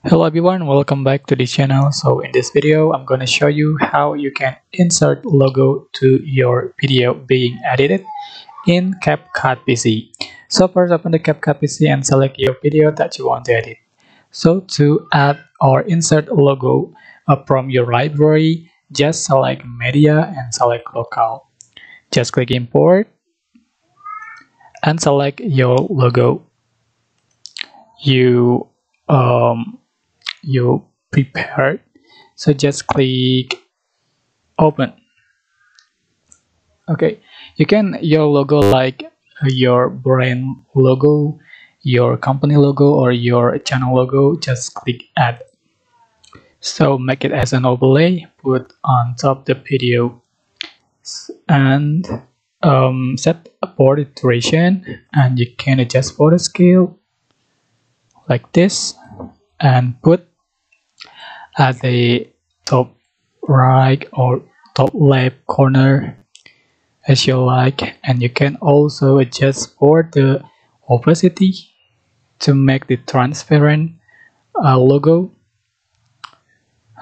Hello everyone, welcome back to the channel. So in this video I'm going to show you how you can insert logo to your video being edited in CAPCUT PC. So first, open the CAPCUT PC and select your video that you want to edit. So to add or insert logo from your library, just select media and select local. Just click import and select your logo you you prepared. So just click open. Okay, you can your logo like your brand logo, your company logo, or your channel logo. Just click add. So make it as an overlay, put on top the video, and set a border duration, and you can adjust for the scale like this, and put at the top right or top left corner as you like. And you can also adjust for the opacity to make the transparent logo.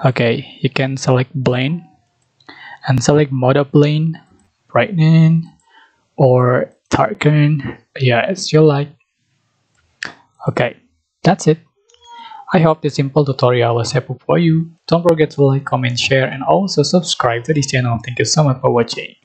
Okay, you can select blend and select mode of blend, brighten or darken, yeah, as you like. Okay, that's it. I hope this simple tutorial was helpful for you. Don't forget to like, comment, share, and also subscribe to this channel. Thank you so much for watching.